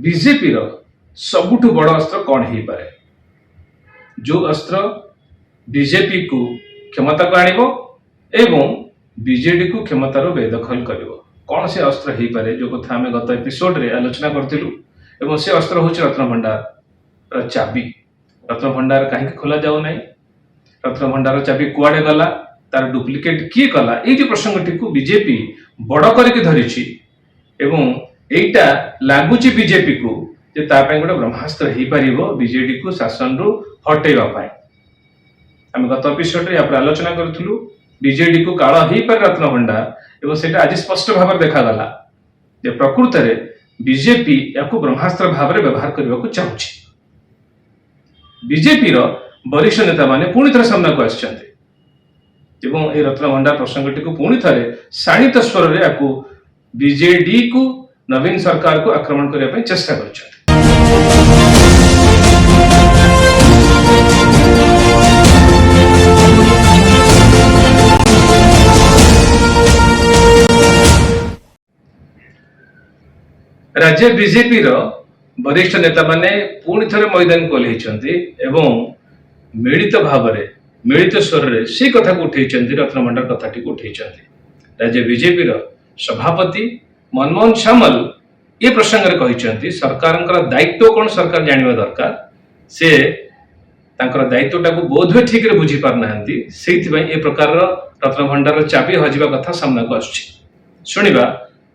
BJP रो सबुठु बड़ अस्त्र कौन हो पारे जो अस्त्र बीजेपी को क्षमता को आनिबो एवं बीजेडी को क्षमतार बेदखल करिवो कौन से अस्त्र हो पारे जो कथा आम गत एपिसोड रे आलोचना करथिलु एवं से अस्त्र होछि रत्न भंडार चाबी। रत्न भंडार कहीं खोला जाऊ नहीं, रत्न भंडार चाबी कुआडे गला, तार डुप्लिकेट किए कला, ये प्रसंगटी को बीजेपी बड़ करके धरिछि एवं एटा लागुची बीजेपी को जे तापे गोटे ब्रह्मास्त्र हो पार बीजेडी को शासन रु हटेवा पाए। आम गत एपिसोड रे यहाँ आलोचना करूँ बीजेडी को काल हो पारे रत्न भंडार एवं सेटा आज स्पष्ट भाव देखागला जे प्रकृत में बीजेपी या ब्रह्मास्त्र भाव में व्यवहार करने को चाहूँ। बीजेपी रो वरिष्ठ नेता माने पुणी थे सामना को आसछन्ते एवं ए रत्न भंडार प्रसंगटी को पुणी थे शाणित स्वर रे याकू बीजेडी को नवीन सरकार को आक्रमण करने चेष्टा कर। राज्य बीजेपी रो वरिष्ठ नेता माने पुणी थे मैदान को ओह्लैछन्ति एवं मिलित भाव में मिलित स्वर रे से कथा को उठे रत्न भंडार कथाटी को उठे। राज्य बीजेपी रो सभापति मनमोहन सामल ये प्रसंग में कहते सरकार दायित्व कौन सरकार जानवा दरकार से दायित्वटा को बोध हुए ठीक बुझी पारना से प्रकार रत्न भंडार चाबी हजिबा कथा सामना को आसुनिबा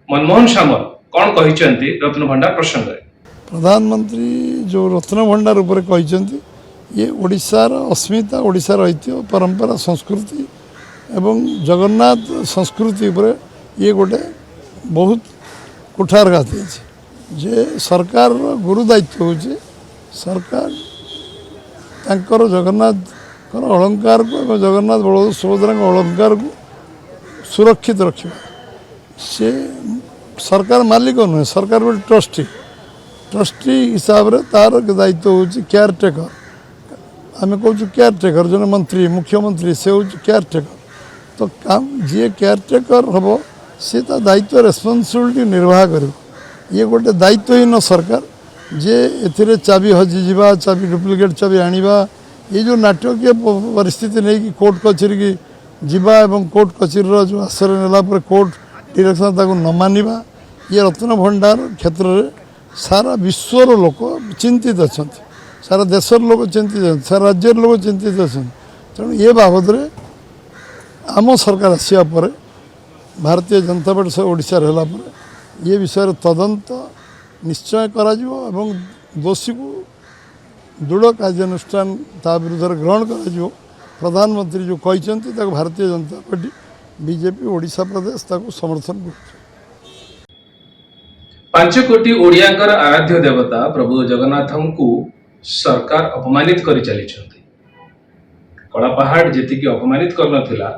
मनमोहन सामल कौन कहते रत्न भंडार प्रसंग में। प्रधानमंत्री जो रत्न भंडार उपरे कहते ये ओडिशार अस्मिता ओडिशार ऐतिह्य परंपरा संस्कृति एवं जगन्नाथ संस्कृति उपरे ये गोटे बहुत कुठारघात जे सरकार गुरु दायित्व होचे सरकार तांकर जगन्नाथ अलंकार को जगन्नाथ बलदेव सुभद्रा अलंकार को सुरक्षित रखा से सरकार मालिक नुहे सरकार गोटे ट्रस्टी हिसाब से तार दायित्व होची केयर टेकर आम कहूँ केयर टेकर जो मंत्री मुख्यमंत्री से हूँ केयर टेकर तो काम जी केयर टेकर हम सी दायित्व रेस्पॉन्सिबिलिटी निर्वाह कर ये गोटे दायित्वहीन सरकार जे एथिरे चाबी हजिजा चाबी डुप्लिकेट चाबी आनिबा ये जो नाटकीय परिस्थिति नहीं कि कोर्ट कचेरी की जीवा एवं कोर्ट कचेरी जो आश्रय नेला पर कोर्ट डिरेक्शन ताको न मानिबा ये रत्न भंडार क्षेत्र में सारा विश्वर लोक चिंतित अच्छा सारा देशर लोक चिंतित सारा राज्यर लोक चिंतित अच्छा तेणु ये बाबद आम सरकार आसिया पर भारतीय जनता पार्टी ओडिशा रहला पर ये विषय तदंत निश्चय करा एवं दोषी को दृढ़ कार्यानुष्ठान ता विरुद्ध ग्रहण करा। प्रधानमंत्री जो कहते भारतीय जनता पार्टी बीजेपी ओडिशा प्रदेश ताको समर्थन कर। 5 कोटी ओडियांकर आराध्य देवता प्रभु जगन्नाथ को सरकार अपमानित कर चली कलापहाड़ जी अपमानित करनथिला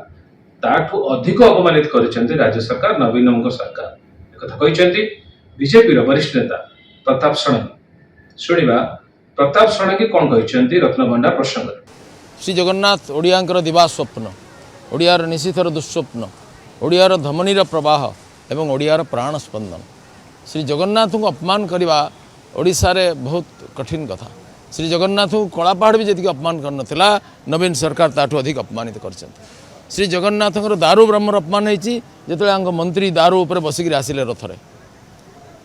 ताठू अधिक अपमानित कर राज्य सरकार नवीन सरकार कथा कहते बीजेपी वरिष्ठ नेता प्रताप षडंगी। शुणिबा प्रताप षडंगी कौन कहते रत्न भंडार प्रसंग। श्री जगन्नाथ ओडियांकर दिवा स्वप्न ओडियार निशिथर दुस्वप्न ओडियार धमनीर प्रवाह एवं ओडियार प्राण स्पंदन श्री जगन्नाथ को अपमान करवा ओडिशा रे बहुत कठिन कथा। श्री जगन्नाथ को कलापहाड़ भी जी अपमान करनथिला नवीन सरकार ताठू अधिक अपमानित करछन। श्री जगन्नाथ दारू ब्रह्मर अपमान होती जो मंत्री दारू उपर बसिक आसिले रथरे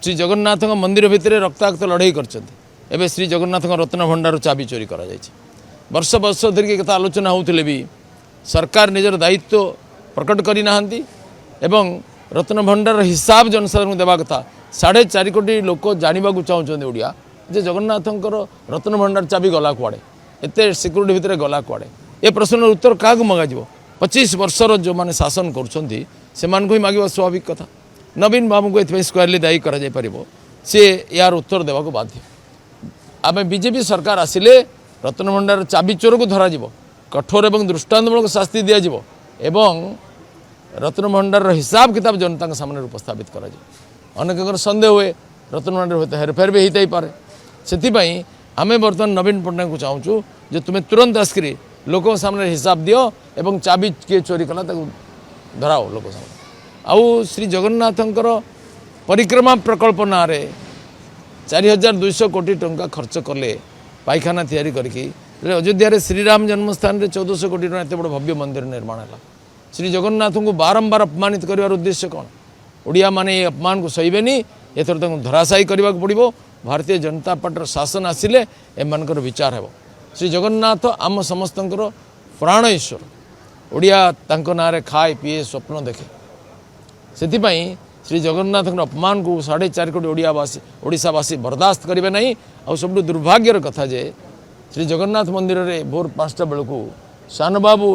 श्री जगन्नाथ मंदिर भितर रक्ताक्त लड़ाई कर श्री जगन्नाथ रत्न भंडार चाबी चोरी कर वर्ष वर्ष धरिक कथा आलोचना होते भी सरकार निजर दायित्व प्रकट करना एवं रत्न भंडार हिसाब जनसाधारण देवा कथा 4.5 कोटी लोक जानवा चाहते ओडिया जे जगन्नाथ रत्न भंडार चाबी गला कुआड़े एत सिक्यूरीटी भितर गला कुआड़े ए प्रश्न उत्तर क्या मगाज 25 वर्षर जो मैंने शासन कर मांगे स्वाभाविक कथा। नवीन बाबू को ये स्क्वायरली दायी कर सी यार उत्तर देवा बाध्य। आम बीजेपी सरकार आसिले रत्न भंडार चाबी चोर को धर कठोर एवं दृष्टांतमूलक शास्ति दिज्व एवं रत्न भंडार हिसाब किताब जनता सामने उपस्थापित कर अनेक सन्देह हुए रत्न भंडार हूँ हेरफेर भी होता ही पारे से आम बर्तमान नवीन पट्टनायक को चाहूँ जो तुम्हें तुरंत आसिक लोक सामने हिसाब दियो एवं चाबी किए चोरी कला धराओ लोक सामने आउ श्री जगन्नाथंकर परिक्रमा प्रकल्प ना 4200 कोटी टंका खर्च कले पाइखाना तैयारी करके अयोध्या श्रीराम जन्मस्थान रे 1400 कोटी टका एत बड़ भव्य मंदिर निर्माण है। श्री जगन्नाथ को बारंबार अपमानित कर उद्देश्य कौन? ओडिया माने अपमान को सहीबेनी, एथर धराशायी करने को पड़ो। भारतीय जनता पार्टी शासन आसिले एमानकर विचार है। श्री जगन्नाथ आम समस्त प्राण ईश्वर। ओडिया तांको नारे खाए पीए स्वप्न देखे। से श्री जगन्नाथ अपमान को 4.5 कोटी ओडिशावासी बर्दाश्त करेंगे ना। आ सब दुर्भाग्यर कथा जे श्री जगन्नाथ मंदिर में भोर 5टा बेलू सान बाबू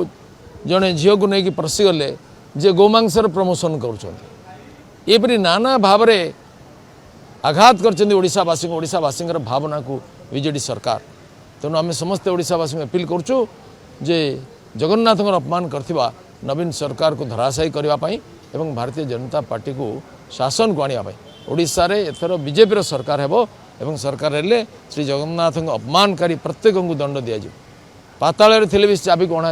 जड़े झील को लेकिन पशिगले जे गोमांसर प्रमोशन करपरी नाना भाव में आघात करवासी भावना को बीजेडी सरकार। तेणु आम समस्ते ओडिशावासी अपील करुचु जे जगन्नाथ अपमान करथिबा नवीन सरकार को धराशायी करने एवं भारतीय जनता पार्टी को शासन को आने ओडिशा रे एथर बीजेपी सरकार हेबो एवं सरकार हेले श्री जगन्नाथ अपमानकारी प्रत्येक को दंड दिया। पाताल थे भी चाबी को अणा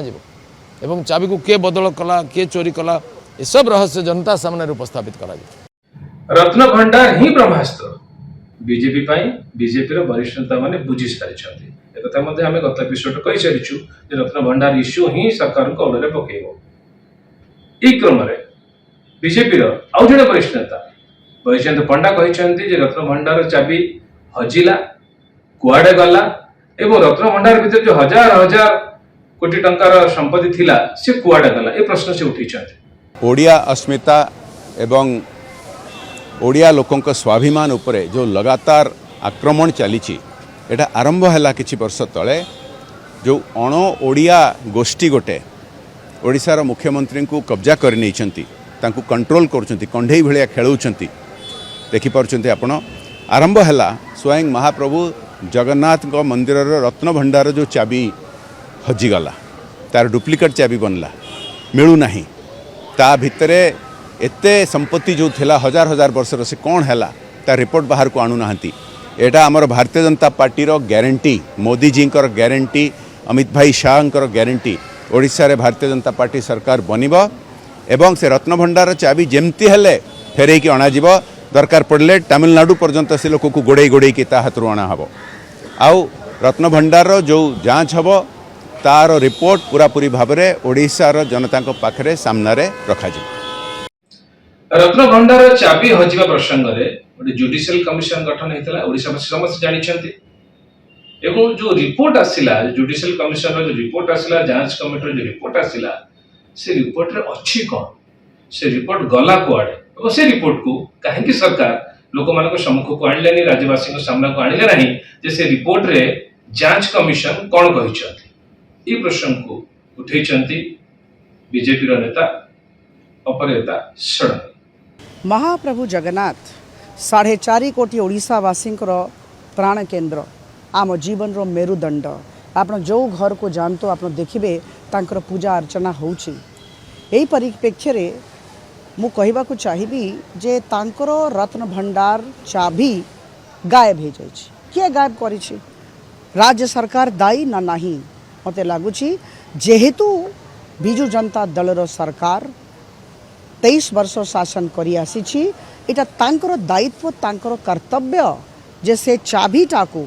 एवं चाबी को किए बदल कला किए चोरी कला ये सब रहस्य जनता सामने उपस्थापित करा। रत्न भंडार ही ब्रह्मास्त्र बीजेपी बीजेपी वरिष्ठ नेता मैंने बुझी सारी एक आम गत एपिसोड कही सारीचु रत्न भंडार इश्यू ही सरकार को अड़े पकेब। यह क्रम बीजेपी आउ जड़े वरिष्ठ नेता बैजयंत पंडा कहते रत्न भंडार चाबी हजिला कुआडे गला एवं रत्न भंडार भीतर जो हजार हजार कोटी टंकार संपत्ति थिला से कुआडे गला ये प्रश्न से उठी। ओडिया अस्मिता एवं ओडिया लोकों स्वाभिमान उपरे जो लगातार आक्रमण चली एटा आरंभ है किछि वर्ष तले जो अण ओडिया गोष्ठी गोटे ओडिशार मुख्यमंत्री को कब्जा कर नहीं कंट्रोल कर कंढे भाया खेलुंट देखिपुं आपण आरंभ है स्वयं महाप्रभु जगन्नाथ मंदिर रत्न भंडार जो चाबी हजिगला तार डुप्लिकेट चाबी बनला मिलूना ता भितरे एते संपत्ति जो थिला हजार हजार वर्षर से कौन है तार रिपोर्ट बाहर को आणुना। एटा आमर Bharatiya Janata party guarantee Modi ji guarantee Amit भाई शाह ग्यारंटी ओडिशा रे भारतीय जनता पार्टी सरकार बनिब एवं से रत्न भंडार चाबी जेमती हेले फेरे की अणाजिब दरकार पड़े तमिलनाडु पर्यंत से लोक को गोड़े गोड़े की हाथ अणा हम आउ रत्न भंडार जो जांच हम तार रिपोर्ट पूरापूरी भाव में ओडिशार जनता पाखरे सामना रे रखा जी। रत्न भंडार चाबी हजिबा प्रसंग में जुडिशियल कमिशन गठन होता ओडिशावासी समस्त जानते एवं जो रिपोर्ट आसला जुडिशियल कमिशन जो रिपोर्ट आसला जांच कमिटी जो रिपोर्ट आसला से रिपोर्ट रे अच्छी कौन से रिपोर्ट गला कुआड़े और से रिपोर्ट को कहीं सरकार लोक मान सम्मुख को आणिले राज्यवासी सामना को आणिले नहीं जे से रिपोर्ट रे जांच कमिशन कौन कही प्रश्न को उठे बीजेपी नेता अपरेता षडंगी। महाप्रभु जगन्नाथ 4.5 कोटी ओडिशावासी प्राण केन्द्र आम जीवन रो मेरुदंड आप जो घर को जानते आप देखिए तांकर पूजा अर्चना होउछि। एही परिप्रेक्ष्य रे मु कहबा को चाहिबी जे तांकर रत्न भंडार चाबी गायब हो जाइछि। किए गायब करिछि? राज्य सरकार दायी ना नहीं मते लागुछि जेहेतु बिजु जनता दलर सरकार 23 वर्ष शासन करी आसीछि एटा तांकर दायित्व तांकर कर्तव्य जे से चाबीटा को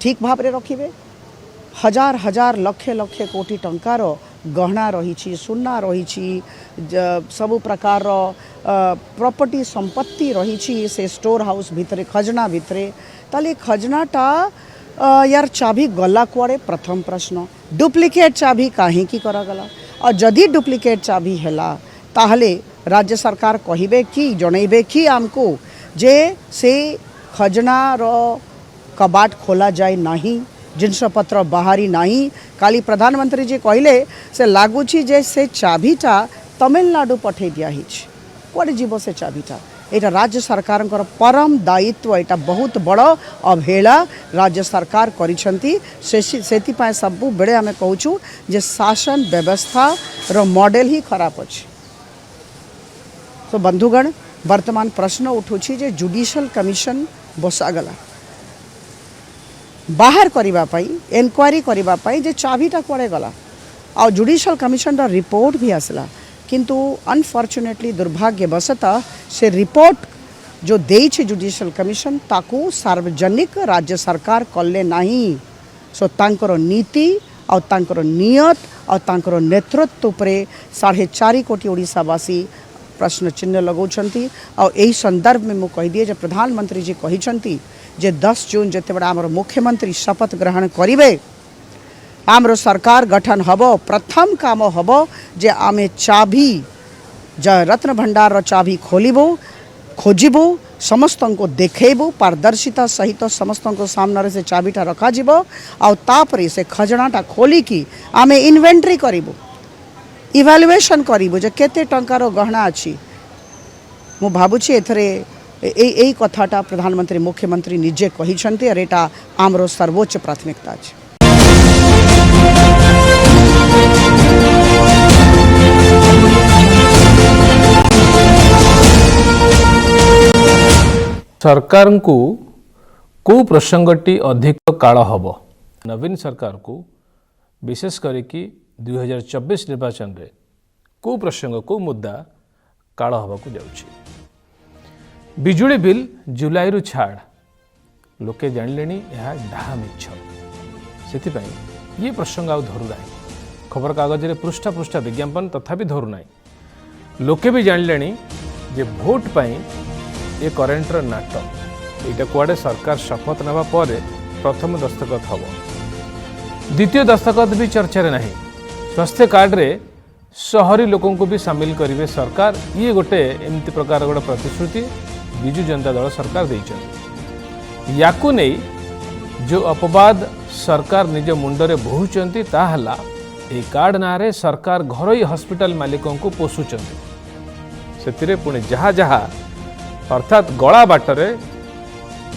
ठीक भाव रे रखिबे। हजार हजार लक्षे लक्षे कोटी टंकार गहना रही सुना रही सबु प्रकार प्रॉपर्टी संपत्ति रही से स्टोर हाउस भितरे खजना भितरे ताले खजनाटा यार चाबी गला कुआड़े प्रथम प्रश्न। डुप्लिकेट चाबी काहे की करागला और जदि डुप्लिकेट चाबी हैला ताहले राज्य सरकार कहिबे कि जणैबे कि आमको जे से खजना रो कबाट खोला जाए नहीं जिनसपत्र बाहरी नहीं। काली प्रधानमंत्री जी कहले से लागुची जे से चाबीटा तमिलनाडु पठे दिया कड़े जीव से चाबीटा एटा राज्य सरकार परम दायित्व एटा बहुत बड़ अवहेला राज्य सरकार करिसेंती। सेतिपाय सबु बेले आमे कहूछु जे शासन व्यवस्था रो मॉडल ही खराब अछि। तो बंधुगण वर्तमान प्रश्न उठुछि जे जुडिशियल कमिशन बसागला बाहर करिबा पई एनक्वायरी करिबा पई जे चाबीटा कुआड़े गला आ जुडिशियल कमिशन रा रिपोर्ट भी आसला किंतु अनफॉर्चुनेटली दुर्भाग्यवशतः से रिपोर्ट जो देइछि जुडिशियल कमिशन ताकू सार्वजनिक राज्य सरकार कले नहीं। सो तांकर नीति और तांकर नियत और तांकर नेतृत्व उपरे 4.5 कोटी ओडिशावासी प्रश्न चिन्ह लगाउछंती। और यही संदर्भ में मु कह दिए जे प्रधानमंत्री जी कहिछंती जे 10 जून जेते बड़ा आमर मुख्यमंत्री शपथ ग्रहण करिवे आमर सरकार गठन हबो प्रथम काम हबो जे आमे चाबी रत्न भंडार रो चाबी खोलिबो खोजिबो समस्त को देखेबो पारदर्शिता सहित समस्त को सामने से चाबीटा रखा जीवो और तापरे से खजनाटा खोलिकी आमे इन्वेंटरी करिबो इवालुएशन करिबो जे केते टंकार गहना अछि। मु भाबुछि एथरे एई कथाटा प्रधानमंत्री मुख्यमंत्री निजे कहिछन्ते और एटा आमरो सर्वोच्च प्राथमिकता अछि। सरकार को कौ प्रसंगटी अधिक काल हब नवीन सरकार को विशेष करके 2024 निर्वाचन रे कौ प्रसंग कौ मुद्दा काल हवा को जाउछि। बिजुली बिल जुलाई रु छाड़ लोके जानले यह डाहा मिछ से ये प्रसंग आ धरू ना खबर कागज रे पृष्ठा पृष्ठा विज्ञापन तथापि धरू ना लोके भी जानले जे भोट पाई ये करेन्टर नाटक यहाँ कुआडे सरकार शपथ नेबा परे प्रथम दस्तखत हम द्वितीय दस्तखत भी चर्चा रे नहीं। स्वास्थ्य कार्ड रे शहरी लोकों को भी सामिल करेंगे सरकार ये गोटे एमती प्रकार गोटे प्रतिश्रुति बिजु जनता दल सरकार देइछन। याकू नहीं जो अपवाद सरकार निज मुंडरे बोहुचंती ताहला ए कार्ड नारे सरकार घरोई हॉस्पिटल मालिकों को पोषुचंती सेतिरे पुणे जहा जहा अर्थात गला बाटरे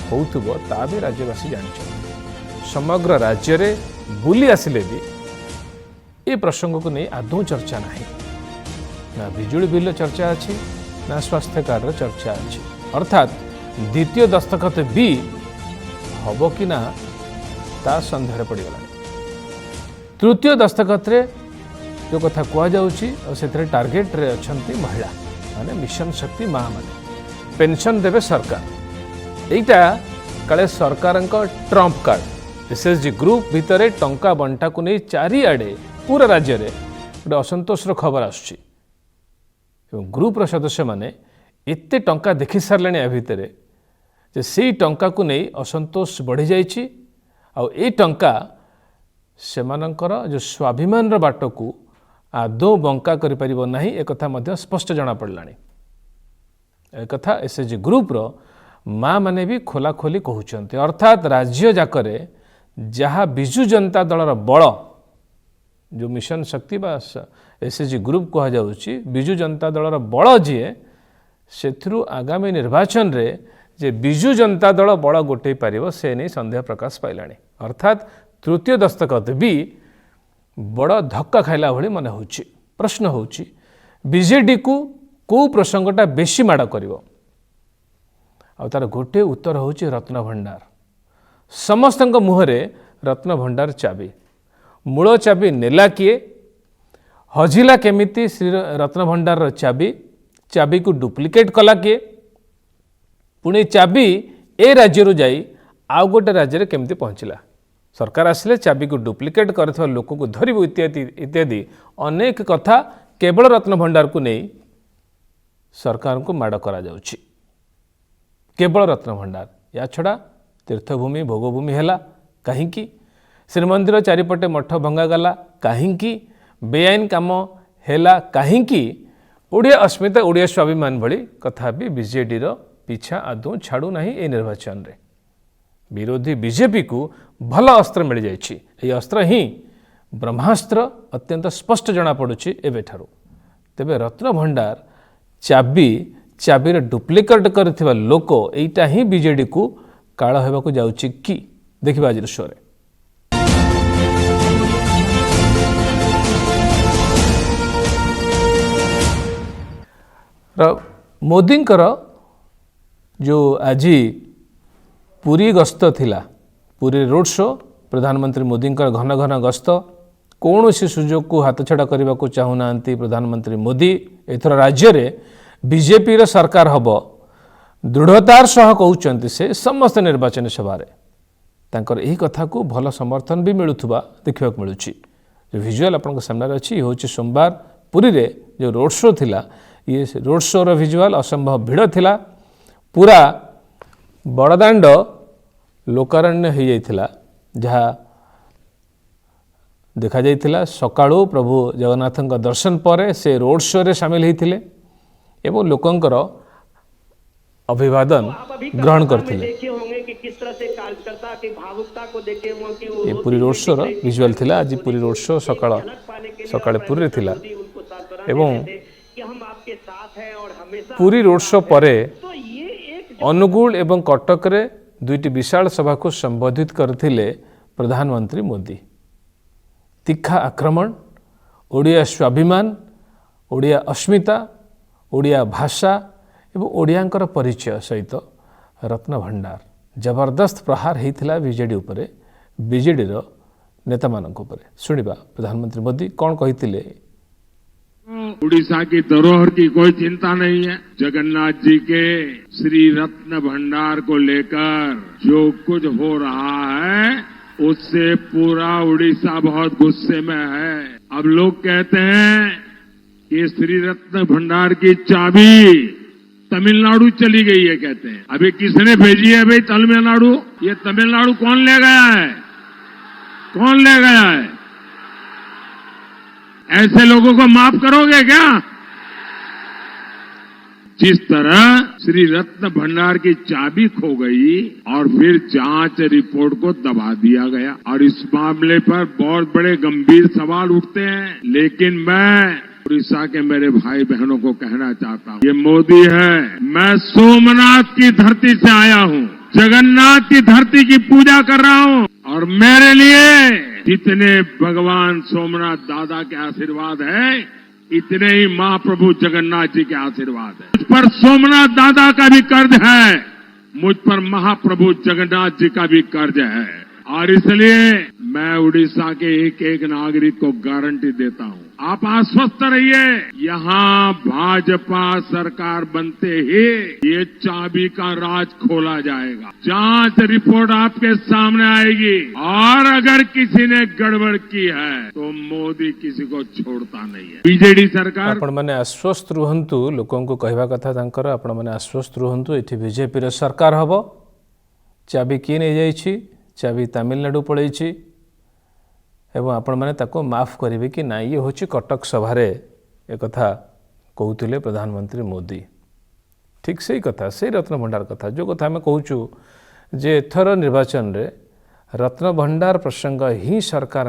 होउथुबो ता भी राज्यवासी जानिछन। समग्र राज्य रे बुली आसिले भी ये प्रसंग को नहीं आदौ चर्चा नहीं ना बिजुली बिल चर्चा अच्छी ना स्वास्थ्य कार्ड चर्चा अच्छी अर्थात द्वितीय दस्तखत भी हम कि ना ता संदेह पड़गला। तृतीय दस्तखत रे जो कथा कह जाऊँगी टार्गेट रे अछंती महिला माने मिशन शक्ति माँ माने पेंशन देवे सरकार एटा काले सरकार ट्रम्प कार्ड एसएचजी ग्रुप भितर टंका बंटा को नहीं चारिआडे पूरा राज्य में गोटे असंतोषर खबर आसुची ग्रुपर सदस्य मैंने एते टंका देखि सारे या भितर जे से टंका को नहीं असंतोष बढ़ी जाइए आ टंका सेमानंकर जो स्वाभिमान बाट को आदौ बंका करिपरिबो नाही एक कथा मध्य स्पष्ट जना पड़लानी। एक कथा एसएचजी ग्रुपर माँ माने भी खोला खोली कहउचंती अर्थात राज्य जाकरे जहाँ बिजु जनता दलर बल जो मिशन शक्ति बा एसएचजी ग्रुप कह जाउची बिजु जनता दलर बल जीए सेथिरु आगामी निर्वाचन रे जे बिजु जनता दल बल गोटे पारिबो से नहीं संदेह प्रकाश पाइलानी। अर्थात तृतीय दस्तखत भी बड़ धक्का खाइला भली मन होउची। प्रश्न होउची बीजेडी को कौ प्रसंगटा बेसी माड़ करिवो आ तार गोटे उत्तर होउची रत्न भंडार। समस्त मुहरे रत्न भंडार चाबी मूल चाबी नेला किए हजिला केमिति श्री रत्न भंडार चाबी चाबी को डुप्लिकेट कला किए पुणी चाबी ए राज्य जाई आउ गोटे राज्य केमिति पहुँचला सरकार आसिले चाबी को डुप्लिकेट करथिबा लोक को धरिबो इत्यादि इत्यादि अनेक कथा केवल रत्न भंडार को नहीं सरकार को माड़ करा जाउछि। केवल रत्न भंडार या छड़ा तीर्थभूमि भोगभूमि हैला कहीं श्रीमंदिर चारिपटे मठ भंगागला कहीं बेआईन काम हैला कहीं ओडिया अस्मिता ओडिया स्वाभिमान भली कथा भी बीजेडी रो पीछा आदौ छाड़ू नहीं ए निर्वाचन रे। विरोधी बीजेपी को भल अस्त्र मिल जाइछि ए अस्त्र ही ब्रह्मास्त्र अत्यंत स्पष्ट जना पड़ुछि एबे ठारू। तेबे रत्न भंडार चाबीर डुप्लिकेट करथिबा लोक एइटा ही बीजेडी को काळ हेबाकू जाउछि कि देखिबा आज शो रे। मोदींकर जो आज पुरी गस्त थिला पुरी रोड शो प्रधानमंत्री मोदींकर घन घन गस्त कौन सी सुजोग को हाथ छड़ा करने को चाहूना प्रधानमंत्री मोदी एथर राज्य रे बीजेपी रो सरकार हब दृढ़तार सह कहते से समस्त निर्वाचन सभा तांकर यही कथा को भल समर्थन भी मिलुवा देखा मिलूँ। जो विजुअल आपन सामने अच्छी ये हूँ सोमवार पुरी रे जो रोड शो थिला, ये रोड शो रो विजुअल असंभव भिड़ थिला। पूरा बड़दाण्ड लोकारण्य हो जाइथिला, जहाँ देखा जाइथिला सकाळू प्रभु जगन्नाथଙ୍କ दर्शन पर से रोड शो रे शामिल होइथिले एवं लोकंकर अभिवादन ग्रहण करते। ये पूरी रोड शो विजुअल थिला। आज पूरी रोड शो सकाळे पुरी थिला एवं पूरी रोड शो परे अनुगुल एवं कटक रे दुईटी विशाल सभा को संबोधित करथिले प्रधानमंत्री मोदी। तीखा आक्रमण, ओडिया स्वाभिमान, ओडिया अस्मिता, ओडिया भाषा एवं ओडियांकर परिचय सहित रत्न भंडार जबरदस्त प्रहार होता बीजेडी उपरे, बीजेडी रो नेता मानक उपरे। सुनिबा प्रधानमंत्री मोदी कौन कहते। उड़ीसा की धरोहर की कोई चिंता नहीं है। जगन्नाथ जी के श्री रत्न भंडार को लेकर जो कुछ हो रहा है उससे पूरा उड़ीसा बहुत गुस्से में है। अब लोग कहते हैं कि श्री रत्न भंडार की चाबी तमिलनाडु चली गई है, कहते हैं। अभी किसने भेजी है भाई तमिलनाडु? ये तमिलनाडु कौन ले गया है? कौन ले गया है? ऐसे लोगों को माफ करोगे क्या? जिस तरह श्री रत्न भंडार की चाबी खो गई और फिर जांच रिपोर्ट को दबा दिया गया, और इस मामले पर बहुत बड़े गंभीर सवाल उठते हैं। लेकिन मैं उड़ीसा के मेरे भाई बहनों को कहना चाहता हूं, ये मोदी है। मैं सोमनाथ की धरती से आया हूं, जगन्नाथ की धरती की पूजा कर रहा हूं, और मेरे लिए जितने भगवान सोमनाथ दादा के आशीर्वाद है इतने ही महाप्रभु जगन्नाथ जी के आशीर्वाद है। मुझ पर सोमनाथ दादा का भी कर्ज है, मुझ पर महाप्रभु जगन्नाथ जी का भी कर्ज है, और इसलिए मैं उड़ीसा के एक एक नागरिक को गारंटी देता हूं, आप आश्वस्त रहिए। यहाँ भाजपा सरकार बनते ही ये चाबी का राज खोला जाएगा। जांच रिपोर्ट आपके सामने आएगी, और अगर किसी ने गड़बड़ की है तो मोदी किसी को छोड़ता नहीं है। बीजेडी सरकार आपण माने आश्वस्त रुहंतु, लोकों को कहवा कथा तांकर, आपण माने आश्वस्त रुहंतु। एठी बीजेपी र सरकार हबो। चाबी किए नहीं जाइछि? चाबी तमिलनाडु पड़ेछि एवं आपण माने ताको माफ करेंगे कि ना। ये होछि कटक सभारे एक कथा कहते प्रधानमंत्री मोदी। ठीक से कथा से रत्न भंडार कथा जो कथा आम कहूँ जे एथर निर्वाचन रे रत्न भंडार प्रसंग ही सरकार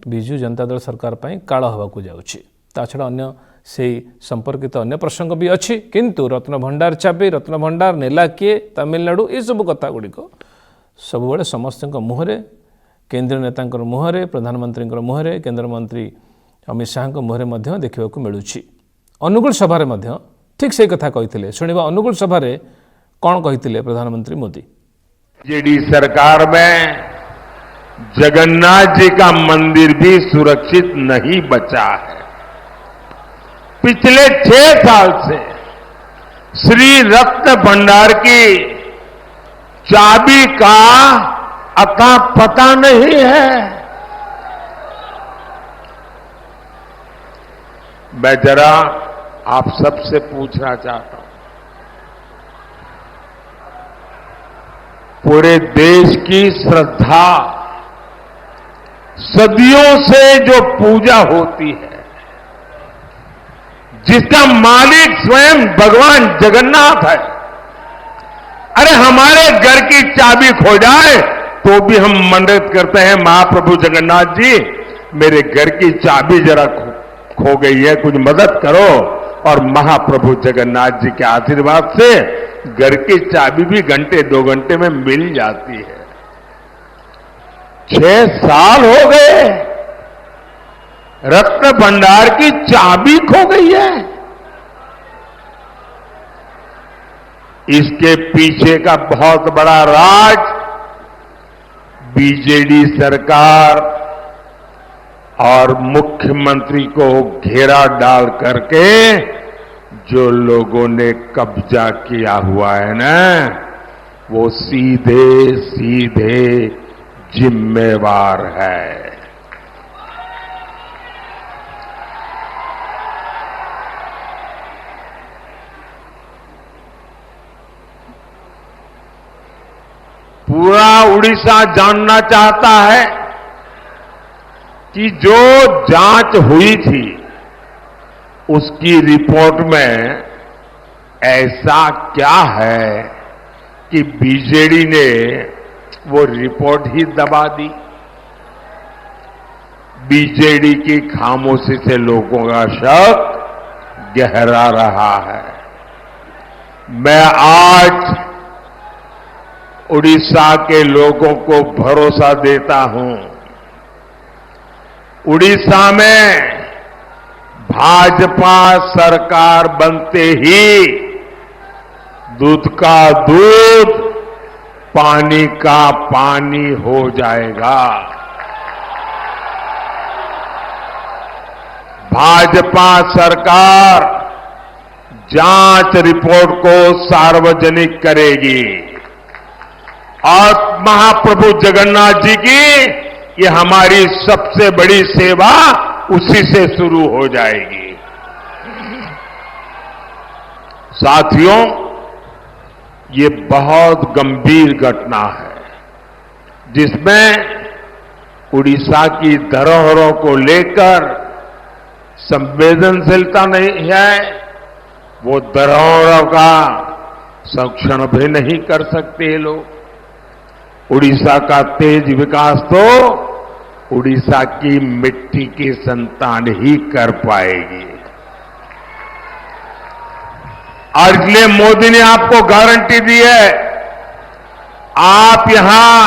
बिजु जनता दल सरकार काल हवाकू जाउछि। ता छड़ा अन्य से संपर्कित अन्य प्रसंग भी अच्छी, किंतु रत्न भंडार चाबी, रत्न भंडार नेला किए, तमिलनाडु, ये सब कथा गुड़िक सब समस्त मुहरे, केंद्रीय नेता मुहरे, प्रधानमंत्री मुहरे, केंद्र मंत्री अमित शाह मुहरे देखा मिलूँ। अनुगुल सभारे ठीक से कथा कहते। शुणा अनुगुल सभारे कौन कहते प्रधानमंत्री मोदी। बीजेडी सरकार में जगन्नाथ जी का मंदिर भी सुरक्षित नहीं बचा है। पिछले 6 साल से श्री रत्न भंडार की चाबी का अता पता नहीं है। मैं जरा आप सबसे पूछना चाहता हूं, पूरे देश की श्रद्धा, सदियों से जो पूजा होती है, जिसका मालिक स्वयं भगवान जगन्नाथ है, अरे हमारे घर की चाबी खो जाए तो भी हम मन्नत करते हैं, महाप्रभु जगन्नाथ जी मेरे घर की चाबी जरा खो गई है, कुछ मदद करो। और महाप्रभु जगन्नाथ जी के आशीर्वाद से घर की चाबी भी घंटे 2 घंटे में मिल जाती है। 6 साल हो गए, रत्न भंडार की चाबी खो गई है। इसके पीछे का बहुत बड़ा राज बीजेडी सरकार और मुख्यमंत्री को घेरा डाल करके जो लोगों ने कब्जा किया हुआ है ना, वो सीधे सीधे जिम्मेवार है। पूरा उड़ीसा जानना चाहता है कि जो जांच हुई थी उसकी रिपोर्ट में ऐसा क्या है कि बीजेडी ने वो रिपोर्ट ही दबा दी। बीजेडी की खामोशी से लोगों का शक गहरा रहा है। मैं आज उड़ीसा के लोगों को भरोसा देता हूं, उड़ीसा में भाजपा सरकार बनते ही दूध का दूध, पानी का पानी हो जाएगा। भाजपा सरकार जांच रिपोर्ट को सार्वजनिक करेगी और महाप्रभु जगन्नाथ जी की ये हमारी सबसे बड़ी सेवा उसी से शुरू हो जाएगी। साथियों, ये बहुत गंभीर घटना है जिसमें उड़ीसा की धरोहरों को लेकर संवेदनशीलता नहीं है। वो धरोहरों का संरक्षण भी नहीं कर सकते लोग। उड़ीसा का तेज विकास तो उड़ीसा की मिट्टी की संतान ही कर पाएगी। और इसलिए मोदी ने आपको गारंटी दी है, आप यहां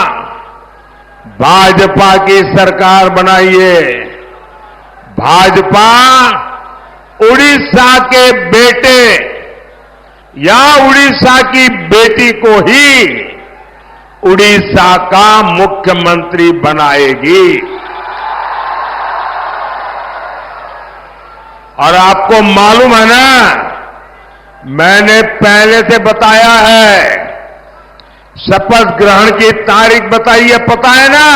भाजपा की सरकार बनाइए। भाजपा उड़ीसा के बेटे या उड़ीसा की बेटी को ही उड़ीसा का मुख्यमंत्री बनाएगी। और आपको मालूम है ना, मैंने पहले से बताया है, शपथ ग्रहण की तारीख बताई है, पता है ना?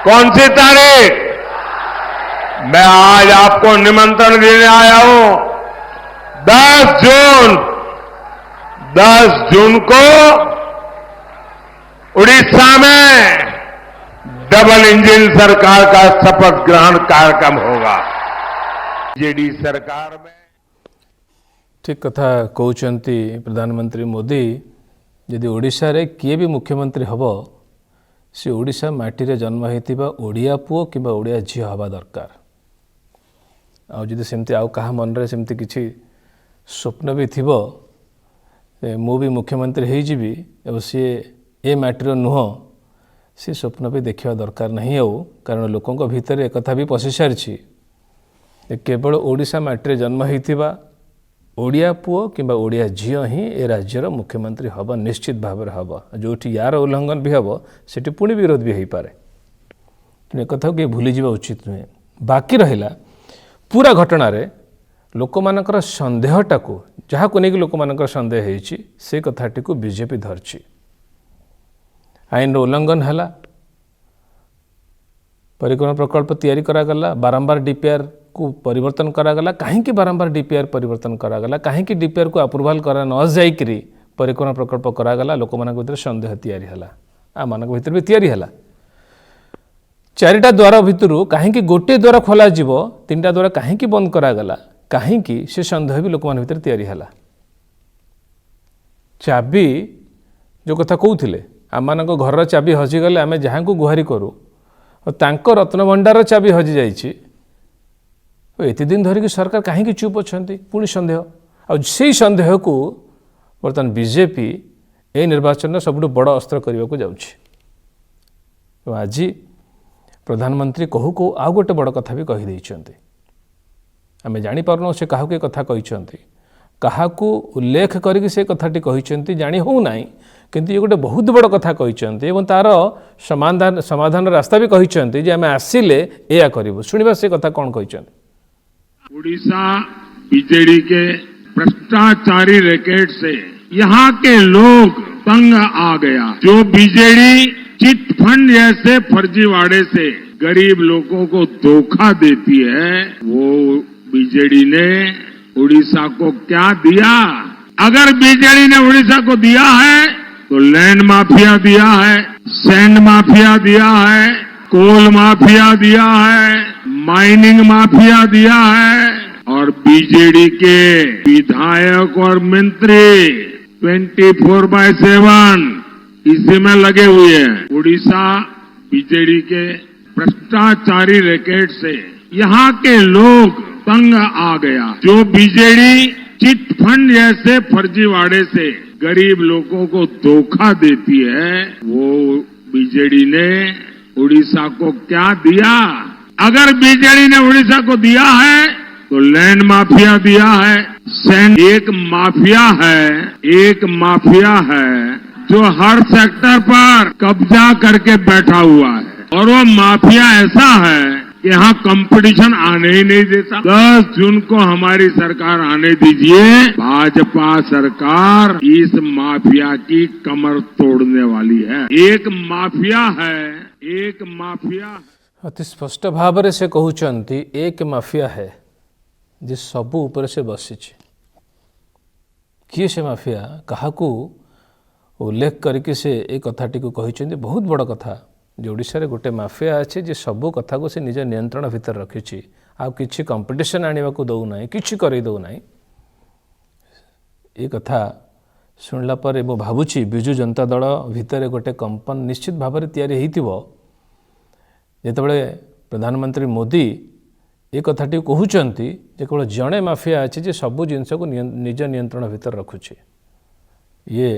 कौन सी तारीख? मैं आज आपको निमंत्रण देने आया हूं। 10 जून को उड़ीसा में डबल इंजन सरकार का शपथ ग्रहण कार्यक्रम होगा। जेडी सरकार में ठीक कथा कहते प्रधानमंत्री मोदी, यदि ओडिशा रे किए भी मुख्यमंत्री हम सी ओडिशा माटी रे जन्म होइतिबा ओडिया पुओ किबा ओडिया झी हवा दरकार। आ जदि सेमती आउ कहा मन रे सेमती किछि स्वप्न भी थिबो मु भी मुख्यमंत्री हो जीवी एवं सी ए माटीर नुह सी स्वप्न भी देखा दरकार नहीं आउ, कारण लोकों भितर एक कथा भी पशि सारी केवल ओडिशा माटी रे जन्म होइतिबा ओडिया पुओ किंबा ओडिया झील ही ए राज्यर मुख्यमंत्री हम निश्चित भाव में हम। जो यार उल्लंघन भी हम सेठी पुणी विरोध भी हो पारे। एक कथा कि भूली जावा उचित नुहे। बाकी रहिला पूरा घटना रे लोक मानकर संदेहटा को जहाँ को लेकिन लोक मानकर संदेह होइछि से कथाटी को बीजेपी धरछि। आईन उल्लंघन है, परिक्रम प्रकल्प तैयारी करागला, बारंबार डीपीआर को परिवर्तन करागला। कहीं बारंबार डीपीआर परिवर्तन करागला, कहीं डीपीआर को अप्रूवाल करा न जाइकरी परिक्रम प्रकल्प करागला। लोक मान भीतर संदेह तैयारी है, आम मान भीतर भी तैयारी है। 4टा द्वार भितर कहीं गोटे द्वार खोल 3टा द्वार कहीं बंद करागला, कहीं से संदेह भी लोक मान भीतर तैयारी है। चाबी जो कथा कहते आम मान घर चाबी हजिगले आम जहाँ को गुहारी करूँ तांको रत्नभंडार चाबी हजि जाइछि। एत दिन धरिक सरकार कहीं चुप अच्छा पुणी सन्देह आई सन्देह को बर्तमान बीजेपी ए निर्वाचन सबुठ बड़ अस्त्र करने को जाउछि। आज प्रधानमंत्री कहू कहू आउ गोटे बड़ कथा भी कही आम जापार से क्या कथा कहते क्या उल्लेख करके से कथाटी कहते जानी हो ना, किंतु ये गोटे बहुत बड़ कथा कहते तार समाधान रास्ता भी कहते आम आसिले या करूँ। शुणा से कथा कौन कहते। उड़ीसा बीजेडी के भ्रष्टाचारी रैकेट से यहाँ के लोग तंग आ गया। जो बीजेडी चिट फंड जैसे फर्जीवाड़े से गरीब लोगों को धोखा देती है, वो बीजेडी ने उड़ीसा को क्या दिया? अगर बीजेडी ने उड़ीसा को दिया है तो लैंड माफिया दिया है, सैंड माफिया दिया है, कोल माफिया दिया है, माइनिंग माफिया दिया है, और बीजेडी के विधायक और मंत्री 24/7 इसी में लगे हुए हैं। उड़ीसा बीजेडी के भ्रष्टाचारी रैकेट से यहाँ के लोग तंग आ गया। जो बीजेडी चिट फंड जैसे फर्जीवाड़े से गरीब लोगों को धोखा देती है, वो बीजेडी ने उड़ीसा को क्या दिया? अगर बीजेडी ने उड़ीसा को दिया है तो लैंड माफिया दिया है, सैंड एक माफिया है जो हर सेक्टर पर कब्जा करके बैठा हुआ है, और वो माफिया ऐसा है कि यहाँ कंपटीशन आने ही नहीं देता। 10 जून को हमारी सरकार आने दीजिए, भाजपा सरकार इस माफिया की कमर तोड़ने वाली है। एक माफिया अति स्पष्ट भाव से कहते एक माफिया है जे सबू ऊपर से बसी किए से माफिया क्या उल्लेख करके से एक कथाटी को कहते बहुत बड़ कथा जो ओडिशा रे गोटे माफिया अच्छे जे सबू कथा को से निज नियंत्रण भितर रखी आ किछि कंपटीशन आने को दौना किछि कर दौना ये कथा शुणला पर मु भावुची बिजु जनता दल भितर गोटे कंपन निश्चित भाव में तैयारी होइतिबो जेतेबेले प्रधानमंत्री मोदी ये कथाटी कहउचंती जे केवल जड़े माफिया अच्छे जे सबू जिनस को निज नियंत्रण भितर रखुची ये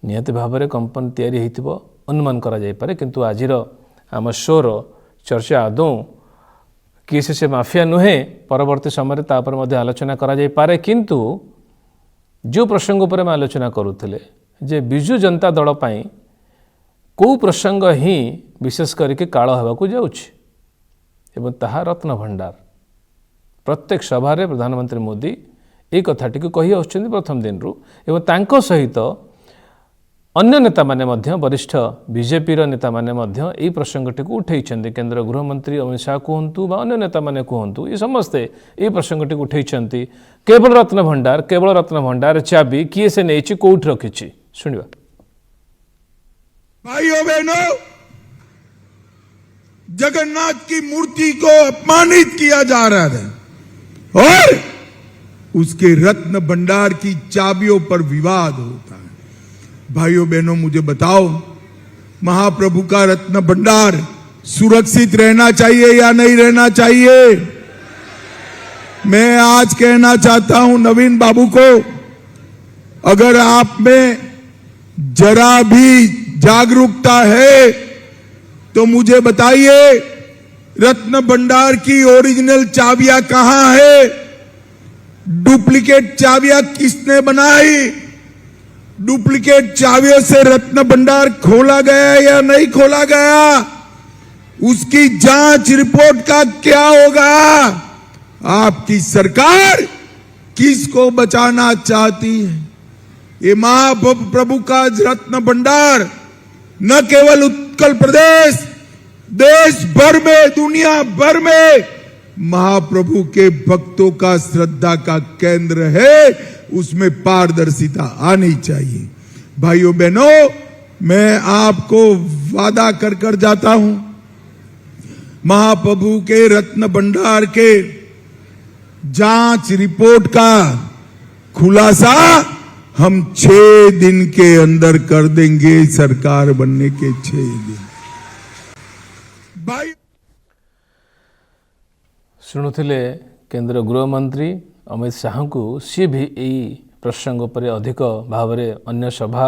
निहत भाव में कंपन तैयारी होइतिबो अनुमान करा जाय पारे। किंतु आजिर आम शोर चर्चा आदौ किए से माफिया नुहे परवर्ती समय तापर मध्य आलोचना करा जाय पारे। किंतु जो प्रसंग उपर हम आलोचना करुले जे बिजु जनता दल पाई को प्रसंग ही विशेष करके काल होगाकू जाउछि एवं ताहा रत्न भंडार प्रत्येक सभा प्रधानमंत्री मोदी ये कथाटी को कही आसुछन्ति प्रथम दिन रु एवं तांको सहित अन्य नेता माने मध्य वरिष्ठ बीजेपी नेता माने मध्य यही प्रसंगटी को उठेइछन्ति। केंद्र गृहमंत्री अमित शाह कहतु बा अन्य नेता माने कहतु ये समस्ते यही प्रसंगटी को उठेइछन्ति। केवल रत्न भंडार चाबी किए से नहीं कोठ रखी सुनिबा। भाइयों बहनों, जगन्नाथ की मूर्ति को अपमानित किया जा रहा है और उसके रत्न भंडार की चाबियों पर विवाद होता है। भाइयों बहनों, मुझे बताओ, महाप्रभु का रत्न भंडार सुरक्षित रहना चाहिए या नहीं रहना चाहिए? मैं आज कहना चाहता हूं नवीन बाबू को, अगर आप में जरा भी जागरूकता है तो मुझे बताइए, रत्न भंडार की ओरिजिनल चाबियां कहां है? डुप्लीकेट चाबियां किसने बनाई? डुप्लीकेट चाबियों से रत्न भंडार खोला गया या नहीं खोला गया? उसकी जांच रिपोर्ट का क्या होगा? आपकी सरकार किसको बचाना चाहती है? ये महाप्रभु का रत्न भंडार न केवल उत्कल प्रदेश, देश भर में, दुनिया भर में महाप्रभु के भक्तों का श्रद्धा का केंद्र है। उसमें पारदर्शिता आनी चाहिए। भाइयों बहनों, मैं आपको वादा कर जाता हूं, महाप्रभु के रत्न भंडार के जांच रिपोर्ट का खुलासा हम 6 दिन के अंदर कर देंगे, सरकार बनने के 6 दिन। भाई शुणुले केंद्र गृह मंत्री अमित शाह को सी भी यही प्रसंग पर अधिक भाव में अन्य सभा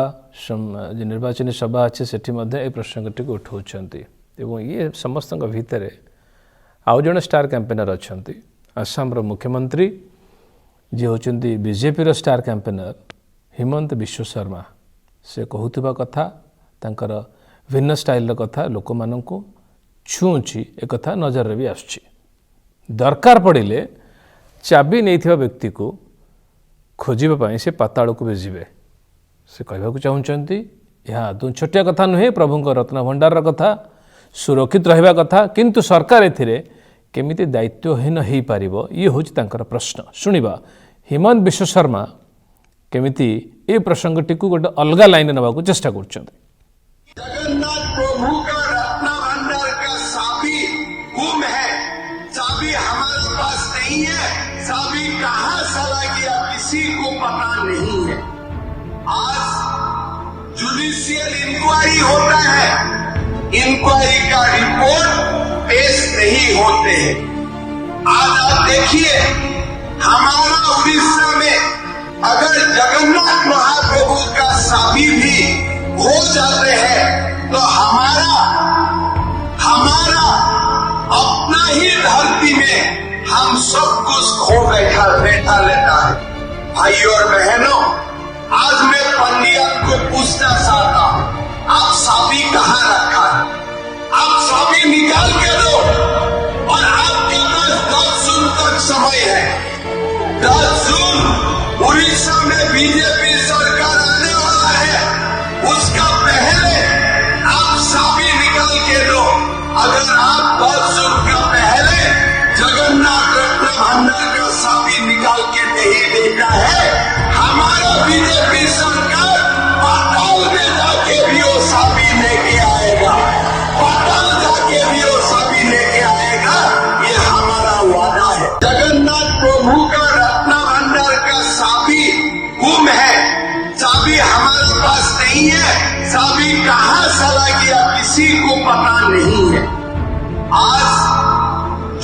जो निर्वाचन सभा अच्छे से प्रसंगटी को उठाउछन्ति एवं ये समस्त भितर आउ जड़े स्टार कैंपेनर अच्छा आसाम मुख्यमंत्री जी होचंती बीजेपी स्टार कैंपेनर हिमंत विश्व शर्मा से कहूथिबा कथा तांकर भिन्न स्टाइल कथा लोक माननकु छुँची एक कथा नजर भी आसुछि। दरकार पड़िले ଚାବି ନେଇଥିବା ବ୍ୟକ୍ତିକୁ ଖୋଜିବା ପାଇଁ ସେ ପାତାଳକୁ ବି ଯିବେ। ସେ କହିବାକୁ ଚାହୁଁଛନ୍ତି ଏହା ଆଦୌ ଛୋଟିଆ କଥା ନୁହେଁ, ପ୍ରଭୁଙ୍କ ରତ୍ନଭଣ୍ଡାରର କଥା, ସୁରକ୍ଷିତ ରହିବା କଥା, କିନ୍ତୁ ସରକାର ଏଥିରେ କେମିତି ଦାୟିତ୍ୱହୀନ ହୋଇପାରିବ, ଇଏ ହେଉଛି ତାଙ୍କର ପ୍ରଶ୍ନ। ଶୁଣିବା ହିମନ୍ତ ବିଶ୍ୱ ଶର୍ମା କେମିତି ଏ ପ୍ରସଙ୍ଗଟିକୁ ଗୋଟେ ଅଲଗା ଲାଇନରେ ନେବାକୁ ଚେଷ୍ଟା କରୁଛନ୍ତି। जगन्नाथ प्रभु का रत्न भंडार का चाबी गुम है, चाबी हमारे पास नहीं है, चाबी कहाँ चला गया किसी को पता नहीं है। आज जुडिशियल इंक्वायरी होता है, इंक्वायरी का रिपोर्ट पेश नहीं होते हैं। आज आप देखिए हमारा उड़ीसा में अगर जगन्नाथ महाप्रभु का चाबी भी हो जाते हैं तो हमारा अपना ही धरती में हम सब कुछ खो बैठा लेता है। भाइयों और बहनों, आज मैं पंडित को पूछना चाहता हूँ, आप चाबी कहाँ रखा है? आप चाबी निकाल के दो और आपके पास 10 जून तक समय है। 10 जून उड़ीसा में बीजेपी सरकार आने वाला है, उसका पहले आप चाबी निकाल के दो। अगर आप 10 जून का पहले जगन्नाथ रत्न भंडार का चाबी निकाल के नहीं देता है, हमारा बीजेपी सरकार पाताल में जाके भी वो चाबी लेके आएगा, पाताल जाके भी वो चाबी लेके आएगा, ये हमारा वादा है। जगन्नाथ प्रभु का रत्न भंडार का चाबी गुम है, चाबी हमारे पास नहीं है, चाबी कहाँ चला गया किसी को पता नहीं है। आज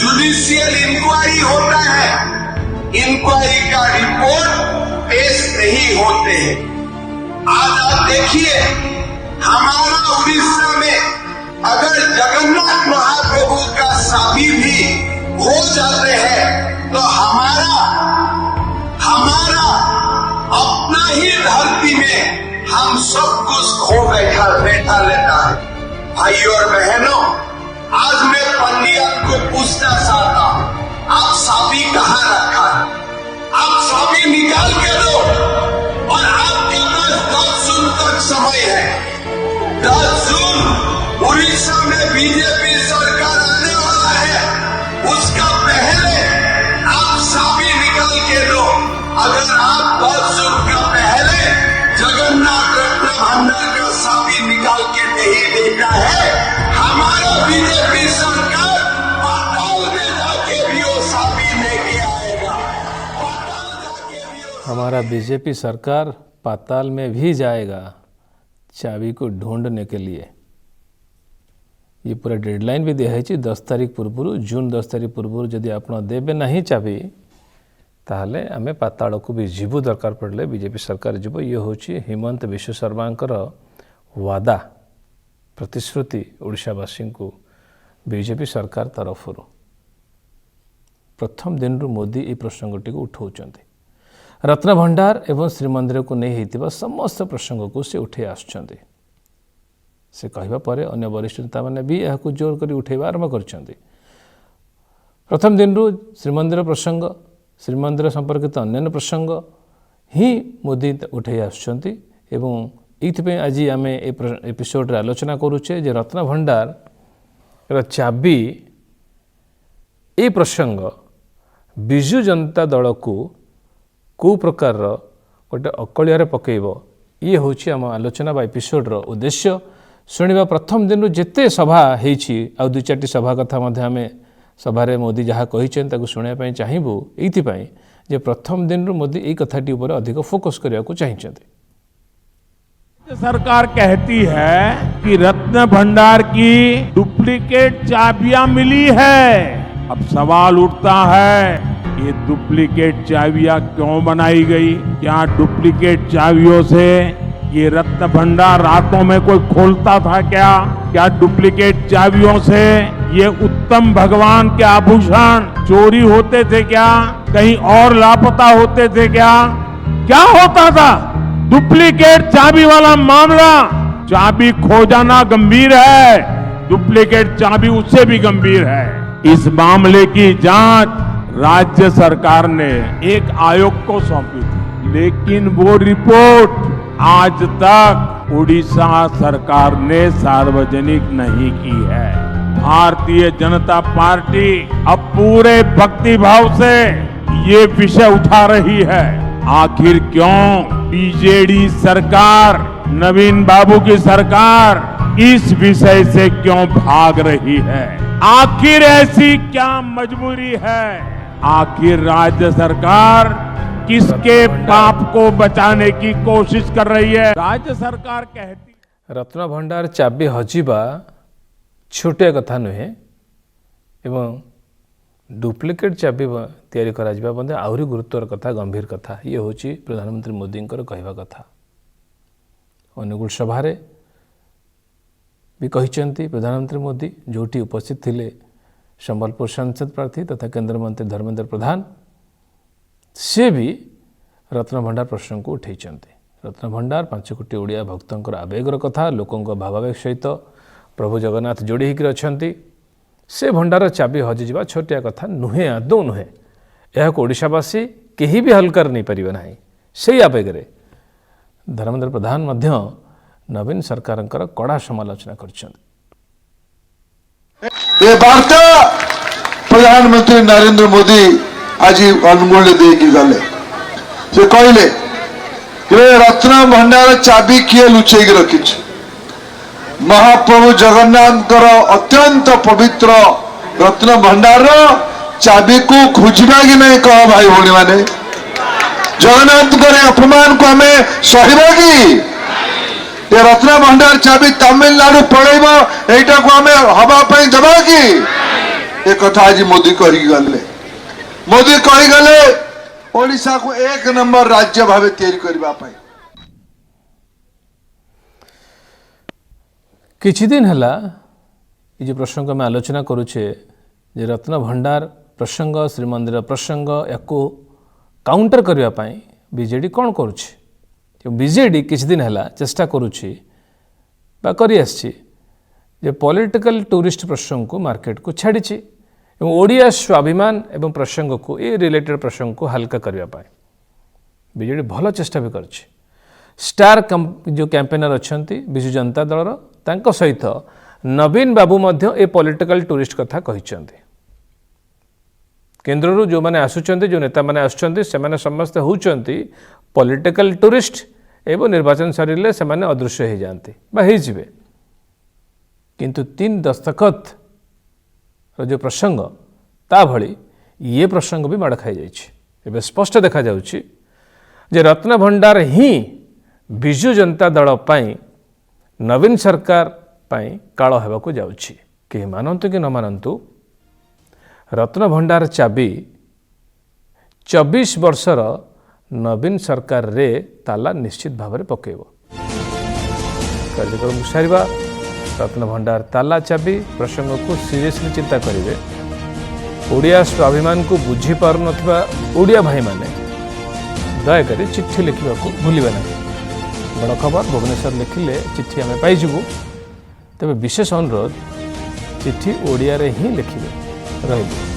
जुडिशियल इंक्वायरी होता है, इंक्वायरी का रिपोर्ट पेश नहीं होते हैं। आज आप देखिए हमारा उड़ीसा में अगर जगन्नाथ महाप्रभु का चाबी भी हो जाते हैं तो हमारा अपना ही धरती में हम सब कुछ खो बैठा लेता है। भाइयों और बहनों, आज मैं पंडित को पूछना चाहता हूँ, आप चाबी कहाँ रखा है? आप चाबी निकाल के दो और आपके पास 10 जून तक समय है। 10 जून उड़ीसा में बीजेपी सरकार आने वाला है, उसका पहले आप चाबी निकाल के दो। अगर आप 10 जून का पहले जगन्नाथ रत्न भंडार का चाबी निकाल के नहीं देता है, हमारा बीजेपी सरकार पाताल में जाके भी वो चाबी लेके आएगा, पाताल जाके भी वो। हमारा बीजेपी सरकार पाताल में भी जाएगा चाबी को ढूंढने के लिए। ये पूरा डेडलाइन भी दिया है 10 तारीख पूर्व, जून 10 तारीख पूर्व जदि आप देवे नहीं चाबी ताहले आमे पाताल को भी जीवु, दरकार पड़े बीजेपी सरकार जीव। ये हूँ हिमंत विश्व शर्मांकर वादा, प्रतिश्रुति ओडिशावासी को बीजेपी सरकार तरफ प्रथम दिन मोदी ये प्रसंगटी को उठाउछन्ति। रत्नभंडार एवं श्रीमंदिर को नहीं होता समस्त प्रसंग को से उठे आसुछन्ति। से कहवा पर अन्य वरिष्ठ नेता मैंने भी यह जोर कर उठेवा आरंभ करछन्ति। प्रथम दिन श्रीमंदिर प्रसंग, श्रीमंदिर संपर्कित अन्य प्रसंग ही मोदी उठे आसुछन्ति एवं ये आज आम एपिसोड आलोचना करुचे जे रत्नभंडार चाबी ए प्रसंग विजु जनता दल को प्रकार गोटे अकलिया पकेब, ये हूँ आम आलोचना बा एपिसोड्र उद्देश्य। शुणा प्रथम दिन जिते सभा होती आ 2-4 सभा कथा आम सभारे मोदी जहाँ कही शुणापी चाहबू, ये प्रथम दिन मोदी ये कथाटी अधिक फोकस करने को चाहिए। सरकार कहती है कि रत्न भंडार की डुप्लीकेट चाबियां मिली है। अब सवाल उठता है ये डुप्लीकेट चाबियां क्यों बनाई गई? क्या डुप्लीकेट चाबियों से ये रत्न भंडार रातों में कोई खोलता था क्या डुप्लीकेट चाबियों से ये उत्तम भगवान के आभूषण चोरी होते थे क्या? कहीं और लापता होते थे क्या होता था? डुप्लीकेट चाबी वाला मामला, चाबी खो जाना गंभीर है, डुप्लीकेट चाबी उससे भी गंभीर है। इस मामले की जांच राज्य सरकार ने एक आयोग को सौंपी थी, लेकिन वो रिपोर्ट आज तक उड़ीसा सरकार ने सार्वजनिक नहीं की है। भारतीय जनता पार्टी अब पूरे भक्ति भाव से ये विषय उठा रही है। आखिर क्यों बीजेडी सरकार, नवीन बाबू की सरकार इस विषय से क्यों भाग रही है? आखिर ऐसी क्या मजबूरी है? आखिर राज्य सरकार किसके पाप को बचाने की कोशिश कर रही है? राज्य सरकार कहती रत्न भंडार चाबी हजिबा छोटे कथा नुहे एवं डुप्लिकेट चाबी तैयारी करा जिबा बंदे आहुरी गुरुत्वर कथा, गंभीर कथा। ये होची प्रधानमंत्री मोदी कहवा कथा। अनुगुल सभारे भी कहिसेंती प्रधानमंत्री मोदी, जोटी उपस्थित थिले संबलपुर सांसद प्रार्थी तथा केंद्र मंत्री धर्मेंद्र प्रधान, से भी रत्न भंडार प्रश्न को उठेइचंती। रत्न भंडार 5 कोटी ओडिया भक्तंकर आवेगर कथा, लोकंक भावावेग सहित प्रभु जगन्नाथ जोड़ी होकर अछंती। से भंडार चाबी हजि जावा छोटिया कथा नुहे, आदौ नुहे। यह ओडिशावासी केही भी हल्का नहीं पारिबे नाही। से आवेगरे धर्मेंद्र प्रधान मध्य नवीन सरकारंकर कड़ा समालोचना करछंती। ये वार्ता प्रधानमंत्री नरेंद्र मोदी आज अनुगुल देगी गले से कहले रत्न भंडार चाबी किए लुचेक रखी। महाप्रभु जगन्नाथ अत्यंत पवित्र रत्न भंडार चाबी को खोजना कि नहीं कह भाई भौणी माने? जगन्नाथ अपमान को हमें सहबा कि ये रत्न भंडार चाबी तमिलनाडु पड़ेब एटा को हमें हवापाई दबा कि? ये कथा आज मोदी कही गले। मोदी कही गले ओडिशा को 1 नंबर राज्य भाव तैयारी करबा पाई। किछि दिन हला ये जो प्रसंग में आलोचना करुचे जे रत्न भंडार प्रसंग, श्रीमंदिर प्रसंग याको काउंटर करबा पाई बीजेडी कौन करुचे? बीजेडी किछि दिन हला चेष्टा करुची बा करि आछि जे पॉलिटिकल टूरिस्ट प्रसंग को मार्केट को छाड़ीची एवं ओडिया स्वाभिमान एवं प्रसंग को ये रिलेटेड प्रसंग को हल्का करबा पाई बीजेडी भल चेष्टा भी करछि। स्टार जो कैंपेनर अछंती बिजु जनता दलर तांको सहित नवीन बाबू मध्य ए पॉलिटिकल टूरिस्ट कथा कहिसंती। केंद्ररू जो माने आसुचंती, जो नेता माने आसुचंती, से माने समस्त होउचंती पॉलिटिकल टूरिस्ट एवं निर्वाचन सरिले से माने अदृश्य हो जाती बा हो जिवे। किंतु 3 दस्तखत जो प्रसंग ता भली ये प्रसंग भी माड़ खाई जाइछि। एबे स्पष्ट देखा जाउछि जे रत्न भंडार ही बिजु जनता दल पाई नवीन सरकार पाई काल हेबाकू जाउछि। के मानंतु कि न मानंतु रत्न भंडार चाबी 24 वर्षर नवीन सरकार रे ताला निश्चित भाव में पकेब। कार्यक्रम सारिबा रत्न भंडार ताला चाबी प्रसंग को सीरियसली चिंता करेंगे। ओडिया स्वाभिमान को बुझी पार नथिबा ओडिया भाई माने दयाकोरी चिट्ठी लिखा भूलिबे ना। बड़ खबर भुवनेश्वर लिखिले चिट्ठी आम पाइबू। तेज विशेष अनुरोध चिट्ठी ओडिया रे ही लिखिबे रहिबे।